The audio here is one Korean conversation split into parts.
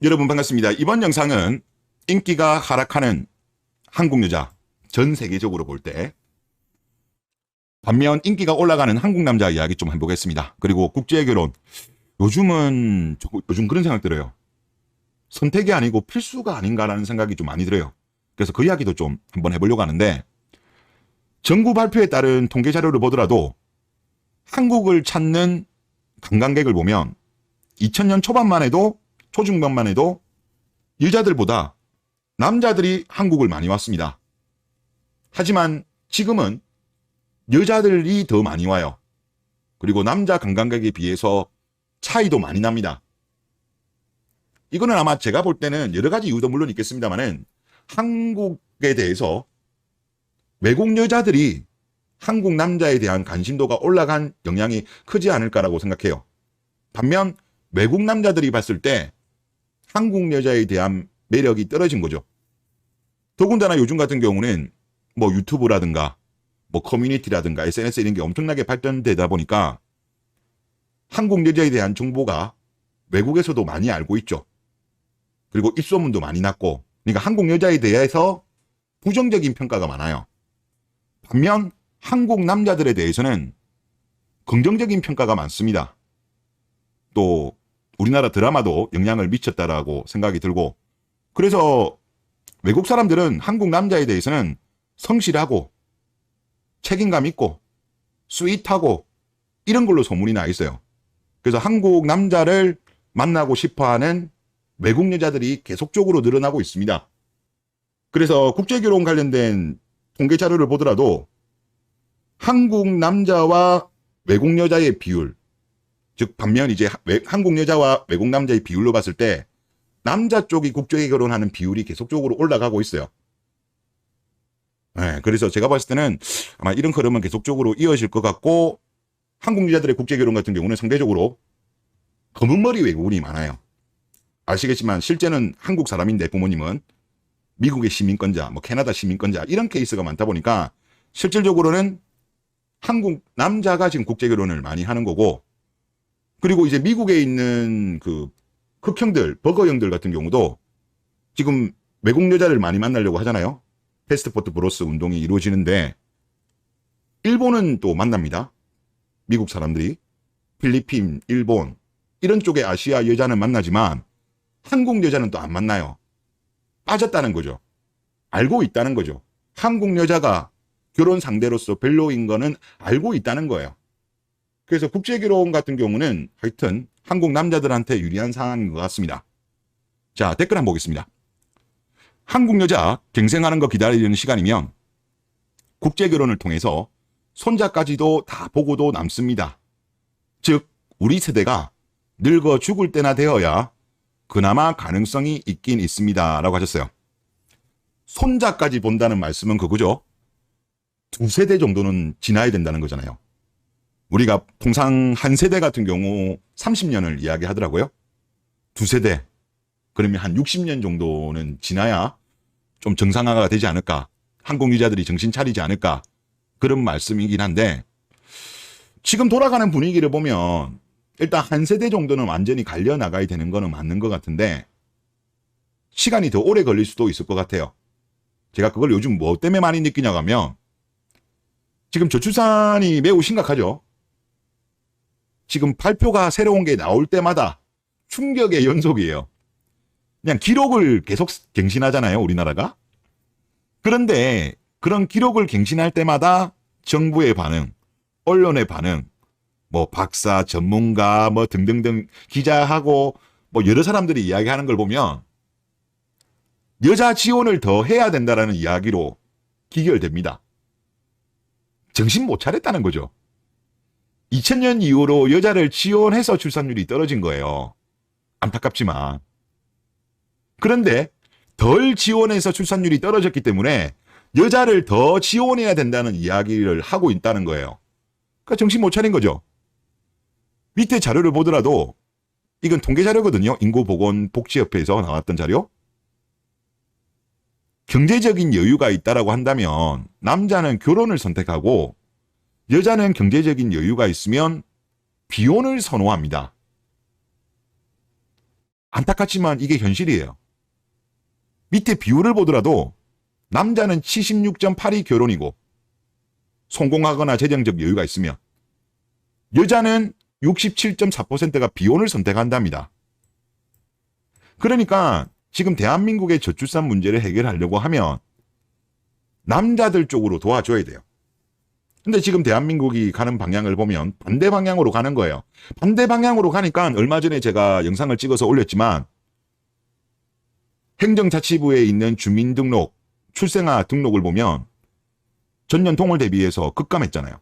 여러분 반갑습니다. 이번 영상은 인기가 하락하는 한국 여자 전 세계적으로 볼 때 반면 인기가 올라가는 한국 남자 이야기 좀 해보겠습니다. 그리고 국제 결혼 요즘 그런 생각 들어요. 선택이 아니고 필수가 아닌가라는 생각이 좀 많이 들어요. 그래서 그 이야기도 좀 한번 해보려고 하는데 정부 발표에 따른 통계 자료를 보더라도 한국을 찾는 관광객을 보면 2000년 초반만 해도 초중반만 해도 여자들보다 남자들이 한국을 많이 왔습니다. 하지만 지금은 여자들이 더 많이 와요. 그리고 남자 관광객에 비해서 차이도 많이 납니다. 이거는 아마 제가 볼 때는 여러 가지 이유도 물론 있겠습니다만은 한국에 대해서 외국 여자들이 한국 남자에 대한 관심도가 올라간 영향이 크지 않을까라고 생각해요. 반면 외국 남자들이 봤을 때 한국 여자에 대한 매력이 떨어진 거죠. 더군다나 요즘 같은 경우는 뭐 유튜브라든가 뭐 커뮤니티라든가 SNS 이런 게 엄청나게 발전되다 보니까 한국 여자에 대한 정보가 외국에서도 많이 알고 있죠. 그리고 입소문도 많이 났고, 그러니까 한국 여자에 대해서 부정적인 평가가 많아요. 반면 한국 남자들에 대해서는 긍정적인 평가가 많습니다. 또 우리나라 드라마도 영향을 미쳤다라고 생각이 들고, 그래서 외국 사람들은 한국 남자에 대해서는 성실하고 책임감 있고 스윗하고 이런 걸로 소문이 나 있어요. 그래서 한국 남자를 만나고 싶어하는 외국 여자들이 계속적으로 늘어나고 있습니다. 그래서 국제결혼 관련된 통계 자료를 보더라도 한국 남자와 외국 여자의 비율, 즉 반면 이제 한국 여자와 외국 남자의 비율로 봤을 때 남자 쪽이 국제 결혼하는 비율이 계속적으로 올라가고 있어요. 네, 그래서 제가 봤을 때는 아마 이런 흐름은 계속적으로 이어질 것 같고, 한국 여자들의 국제 결혼 같은 경우는 상대적으로 검은 머리 외국인이 많아요. 아시겠지만 실제는 한국 사람인데 부모님은 미국의 시민권자, 뭐 캐나다 시민권자 이런 케이스가 많다 보니까 실질적으로는 한국 남자가 지금 국제 결혼을 많이 하는 거고, 그리고 이제 미국에 있는 그 흑형들, 버거형들 같은 경우도 지금 외국 여자를 많이 만나려고 하잖아요. 패스트포트 브로스 운동이 이루어지는데 일본은 또 만납니다. 미국 사람들이 필리핀, 일본 이런 쪽의 아시아 여자는 만나지만 한국 여자는 또 안 만나요. 빠졌다는 거죠. 알고 있다는 거죠. 한국 여자가 결혼 상대로서 별로인 거는 알고 있다는 거예요. 그래서 국제결혼 같은 경우는 하여튼 한국 남자들한테 유리한 상황인 것 같습니다. 자, 댓글 한번 보겠습니다. 한국 여자 갱생하는 거 기다리는 시간이면 국제결혼을 통해서 손자까지도 다 보고도 남습니다. 즉 우리 세대가 늙어 죽을 때나 되어야 그나마 가능성이 있긴 있습니다 라고 하셨어요. 손자까지 본다는 말씀은 그거죠. 두 세대 정도는 지나야 된다는 거잖아요. 우리가 통상 한 세대 같은 경우 30년을 이야기하더라고요. 두 세대. 그러면 한 60년 정도는 지나야 좀 정상화가 되지 않을까. 한국 여자들이 정신 차리지 않을까. 그런 말씀이긴 한데, 지금 돌아가는 분위기를 보면 일단 한 세대 정도는 완전히 갈려나가야 되는 거는 맞는 것 같은데 시간이 더 오래 걸릴 수도 있을 것 같아요. 제가 그걸 요즘 뭐 때문에 많이 느끼냐고 하면 지금 저출산이 매우 심각하죠. 지금 발표가 새로운 게 나올 때마다 충격의 연속이에요. 그냥 기록을 계속 갱신하잖아요, 우리나라가. 그런데 그런 기록을 갱신할 때마다 정부의 반응, 언론의 반응, 뭐 박사, 전문가, 뭐 등등등 기자하고 뭐 여러 사람들이 이야기하는 걸 보면 여자 지원을 더 해야 된다라는 이야기로 기결됩니다. 정신 못 차렸다는 거죠. 2000년 이후로 여자를 지원해서 출산율이 떨어진 거예요. 안타깝지만. 그런데 덜 지원해서 출산율이 떨어졌기 때문에 여자를 더 지원해야 된다는 이야기를 하고 있다는 거예요. 그러니까 정신 못 차린 거죠. 밑에 자료를 보더라도 이건 통계 자료거든요. 인구보건복지협회에서 나왔던 자료. 경제적인 여유가 있다라고 한다면 남자는 결혼을 선택하고 여자는 경제적인 여유가 있으면 비혼을 선호합니다. 안타깝지만 이게 현실이에요. 밑에 비율을 보더라도 남자는 76.8이 결혼이고 성공하거나 재정적 여유가 있으면 여자는 67.4%가 비혼을 선택한답니다. 그러니까 지금 대한민국의 저출산 문제를 해결하려고 하면 남자들 쪽으로 도와줘야 돼요. 근데 지금 대한민국이 가는 방향을 보면 반대 방향으로 가는 거예요. 반대 방향으로 가니까 얼마 전에 제가 영상을 찍어서 올렸지만 행정자치부에 있는 주민등록, 출생아 등록을 보면 전년 동을 대비해서 급감했잖아요.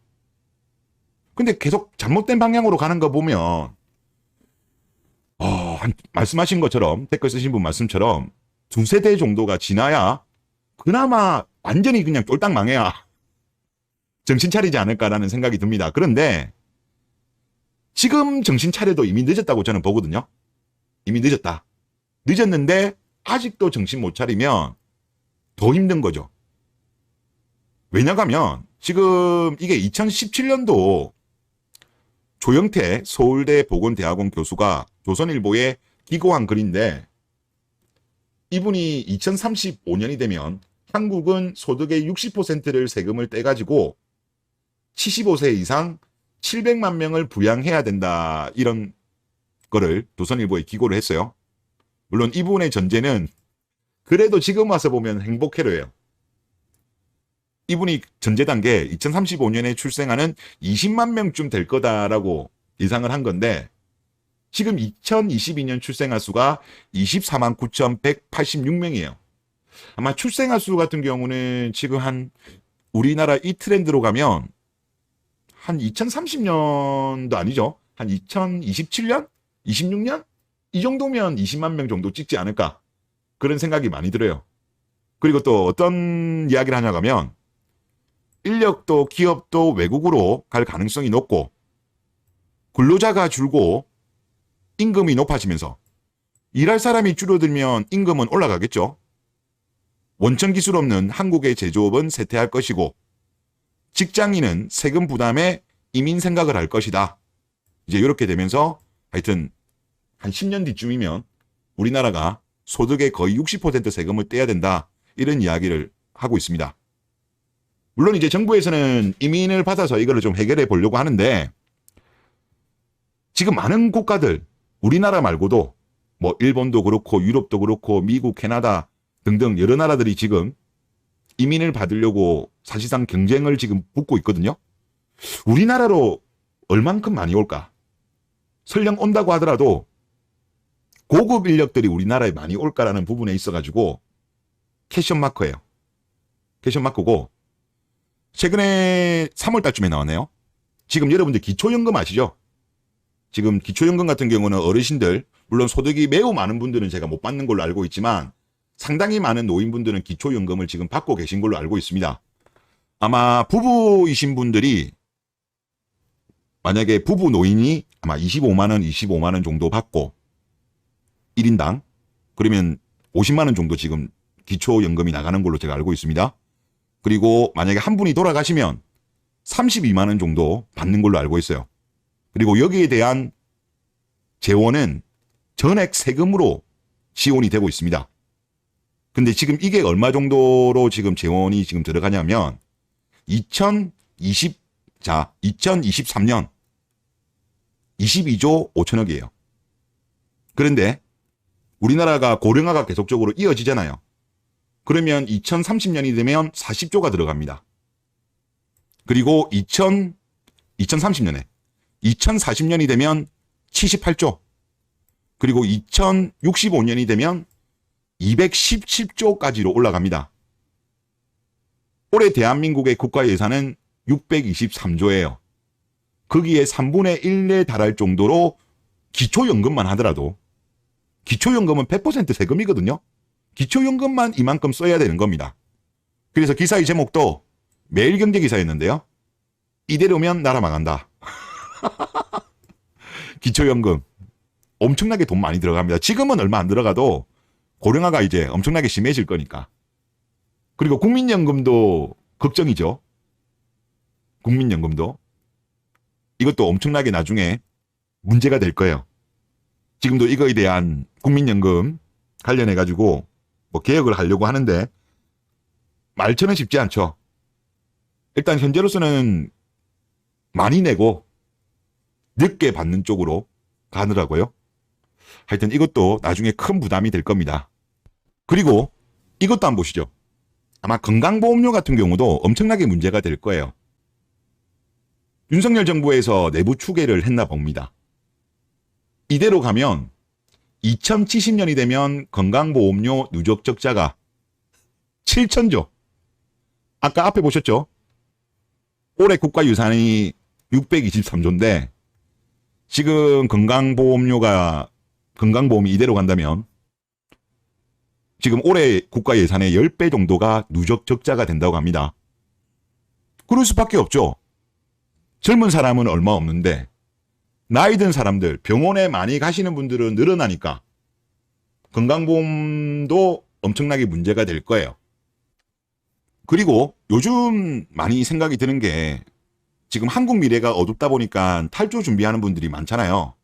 근데 계속 잘못된 방향으로 가는 거 보면 말씀하신 것처럼 댓글 쓰신 분 말씀처럼 두세 대 정도가 지나야 그나마 완전히 그냥 쫄딱 망해야 정신 차리지 않을까라는 생각이 듭니다. 그런데 지금 정신 차려도 이미 늦었다고 저는 보거든요. 이미 늦었다. 늦었는데 아직도 정신 못 차리면 더 힘든 거죠. 왜냐하면 지금 이게 2017년도 조영태 서울대 보건대학원 교수가 조선일보에 기고한 글인데 이분이 2035년이 되면 한국은 소득의 60%를 세금을 떼가지고 75세 이상 700만 명을 부양해야 된다. 이런 거를 조선일보에 기고를 했어요. 물론 이분의 전제는 그래도 지금 와서 보면 행복해로예요. 이분이 전제 단계 2035년에 출생하는 20만 명쯤 될 거다라고 예상을 한 건데 지금 2022년 출생아 수가 24만 9,186명이에요. 아마 출생아 수 같은 경우는 지금 한 우리나라 이 트렌드로 가면 한 2030년도 아니죠. 한 2027년? 26년? 이 정도면 20만 명 정도 찍지 않을까. 그런 생각이 많이 들어요. 그리고 또 어떤 이야기를 하냐고 하면 인력도 기업도 외국으로 갈 가능성이 높고 근로자가 줄고 임금이 높아지면서 일할 사람이 줄어들면 임금은 올라가겠죠. 원천 기술 없는 한국의 제조업은 쇠퇴할 것이고 직장인은 세금 부담에 이민 생각을 할 것이다. 이제 이렇게 되면서 하여튼 한 10년 뒤쯤이면 우리나라가 소득의 거의 60% 세금을 떼야 된다. 이런 이야기를 하고 있습니다. 물론 이제 정부에서는 이민을 받아서 이거를 좀 해결해 보려고 하는데 지금 많은 국가들 우리나라 말고도 뭐 일본도 그렇고 유럽도 그렇고 미국, 캐나다 등등 여러 나라들이 지금 이민을 받으려고 사실상 경쟁을 지금 붙고 있거든요. 우리나라로 얼만큼 많이 올까? 설령 온다고 하더라도 고급 인력들이 우리나라에 많이 올까라는 부분에 있어가지고 캐션 마커예요. 캐션 마커고 최근에 3월 달쯤에 나왔네요. 지금 여러분들 기초연금 아시죠? 지금 기초연금 같은 경우는 어르신들 물론 소득이 매우 많은 분들은 제가 못 받는 걸로 알고 있지만 상당히 많은 노인분들은 기초연금을 지금 받고 계신 걸로 알고 있습니다. 아마 부부이신 분들이 만약에 부부 노인이 아마 25만 원 정도 받고 1인당 그러면 50만 원 정도 지금 기초연금이 나가는 걸로 제가 알고 있습니다. 그리고 만약에 한 분이 돌아가시면 32만 원 정도 받는 걸로 알고 있어요. 그리고 여기에 대한 재원은 전액 세금으로 지원이 되고 있습니다. 근데 지금 이게 얼마 정도로 지금 재원이 지금 들어가냐면 2023년 22조 5천억이에요. 그런데 우리나라가 고령화가 계속적으로 이어지잖아요. 그러면 2030년이 되면 40조가 들어갑니다. 그리고 2030년에 2040년이 되면 78조 그리고 2065년이 되면 217조까지로 올라갑니다. 올해 대한민국의 국가 예산은 623조예요. 거기에 3분의 1에 달할 정도로 기초연금만 하더라도 기초연금은 100% 세금이거든요. 기초연금만 이만큼 써야 되는 겁니다. 그래서 기사의 제목도 매일경제기사였는데요. 이대로면 나라 망한다. 기초연금 엄청나게 돈 많이 들어갑니다. 지금은 얼마 안 들어가도 고령화가 이제 엄청나게 심해질 거니까. 그리고 국민연금도 걱정이죠. 국민연금도. 이것도 엄청나게 나중에 문제가 될 거예요. 지금도 이거에 대한 국민연금 관련해가지고 뭐 개혁을 하려고 하는데 말처는 쉽지 않죠. 일단 현재로서는 많이 내고 늦게 받는 쪽으로 가느라고요. 하여튼 이것도 나중에 큰 부담이 될 겁니다. 그리고 이것도 한번 보시죠. 아마 건강보험료 같은 경우도 엄청나게 문제가 될 거예요. 윤석열 정부에서 내부 추계를 했나 봅니다. 이대로 가면 2070년이 되면 건강보험료 누적 적자가 7천조. 아까 앞에 보셨죠? 올해 국가유산이 623조인데 지금 건강보험이 이대로 간다면 지금 올해 국가 예산의 10배 정도가 누적 적자가 된다고 합니다. 그럴 수밖에 없죠. 젊은 사람은 얼마 없는데 나이 든 사람들, 병원에 많이 가시는 분들은 늘어나니까 건강보험도 엄청나게 문제가 될 거예요. 그리고 요즘 많이 생각이 드는 게 지금 한국 미래가 어둡다 보니까 탈주 준비하는 분들이 많잖아요.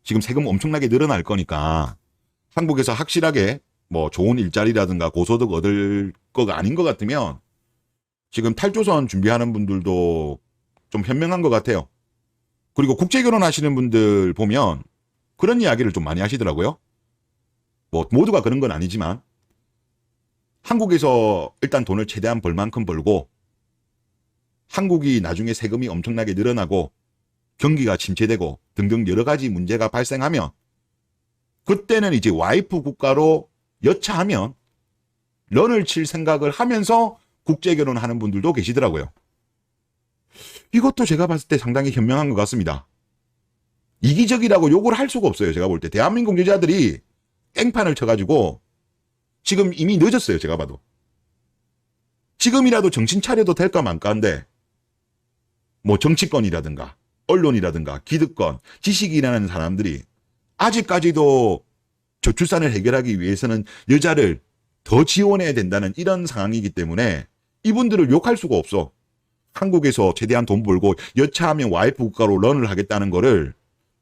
지금 세금 엄청나게 늘어날 거니까 한국에서 확실하게 뭐 좋은 일자리라든가 고소득 얻을 거가 아닌 것 같으면 지금 탈주선 준비하는 분들도 좀 현명한 것 같아요. 그리고 국제결혼 하시는 분들 보면 그런 이야기를 좀 많이 하시더라고요. 뭐 모두가 그런 건 아니지만 한국에서 일단 돈을 최대한 벌 만큼 벌고 한국이 나중에 세금이 엄청나게 늘어나고 경기가 침체되고 등등 여러 가지 문제가 발생하면 그때는 이제 와이프 국가로 여차하면 런을 칠 생각을 하면서 국제결혼하는 분들도 계시더라고요. 이것도 제가 봤을 때 상당히 현명한 것 같습니다. 이기적이라고 욕을 할 수가 없어요. 제가 볼 때 대한민국 여자들이 깽판을 쳐가지고 지금 이미 늦었어요. 제가 봐도. 지금이라도 정신 차려도 될까 말까인데 뭐 정치권이라든가 언론이라든가 기득권, 지식이라는 사람들이 아직까지도 저출산을 해결하기 위해서는 여자를 더 지원해야 된다는 이런 상황이기 때문에 이분들을 욕할 수가 없어. 한국에서 최대한 돈 벌고 여차하면 와이프 국가로 런을 하겠다는 거를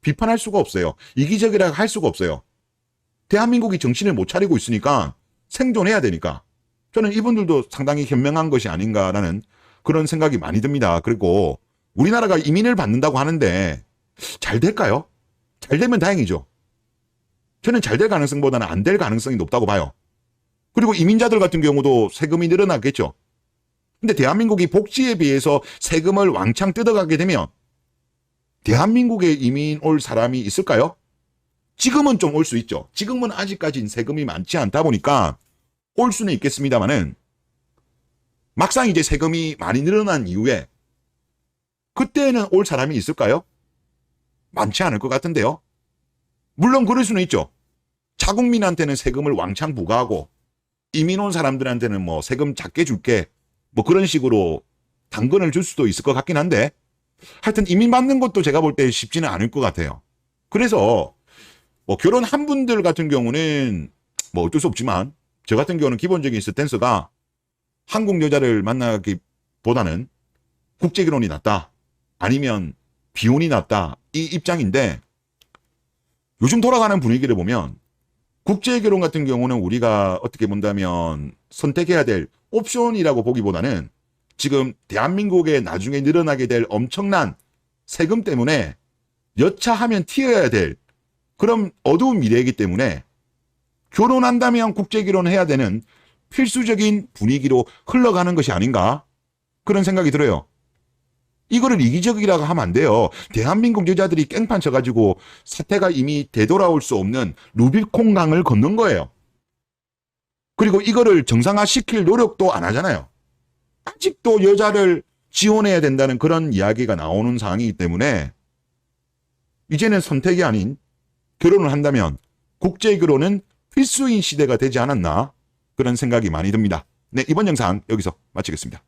비판할 수가 없어요. 이기적이라고 할 수가 없어요. 대한민국이 정신을 못 차리고 있으니까 생존해야 되니까 저는 이분들도 상당히 현명한 것이 아닌가라는 그런 생각이 많이 듭니다. 그리고 우리나라가 이민을 받는다고 하는데 잘 될까요? 잘 되면 다행이죠. 저는 잘 될 가능성보다는 안 될 가능성이 높다고 봐요. 그리고 이민자들 같은 경우도 세금이 늘어나겠죠. 근데 대한민국이 복지에 비해서 세금을 왕창 뜯어가게 되면 대한민국에 이민 올 사람이 있을까요? 지금은 좀 올 수 있죠. 지금은 아직까지는 세금이 많지 않다 보니까 올 수는 있겠습니다만은 막상 이제 세금이 많이 늘어난 이후에 그때는 올 사람이 있을까요? 많지 않을 것 같은데요. 물론 그럴 수는 있죠. 자국민한테는 세금을 왕창 부과하고 이민 온 사람들한테는 뭐 세금 작게 줄게 뭐 그런 식으로 당근을 줄 수도 있을 것 같긴 한데 하여튼 이민 받는 것도 제가 볼 때 쉽지는 않을 것 같아요. 그래서 뭐 결혼한 분들 같은 경우는 뭐 어쩔 수 없지만 저 같은 경우는 기본적인 스탠스가 한국 여자를 만나기보다는 국제결혼이 낫다 아니면 비혼이 낫다 이 입장인데 요즘 돌아가는 분위기를 보면 국제결혼 같은 경우는 우리가 어떻게 본다면 선택해야 될 옵션이라고 보기보다는 지금 대한민국에 나중에 늘어나게 될 엄청난 세금 때문에 여차하면 튀어야 될 그런 어두운 미래이기 때문에 결혼한다면 국제결혼해야 되는 필수적인 분위기로 흘러가는 것이 아닌가 그런 생각이 들어요. 이거를 이기적이라고 하면 안 돼요. 대한민국 여자들이 깽판 쳐가지고 사태가 이미 되돌아올 수 없는 루비콘강을 건넌 거예요. 그리고 이거를 정상화시킬 노력도 안 하잖아요. 아직도 여자를 지원해야 된다는 그런 이야기가 나오는 상황이기 때문에 이제는 선택이 아닌 결혼을 한다면 국제결혼은 필수인 시대가 되지 않았나 그런 생각이 많이 듭니다. 네, 이번 영상 여기서 마치겠습니다.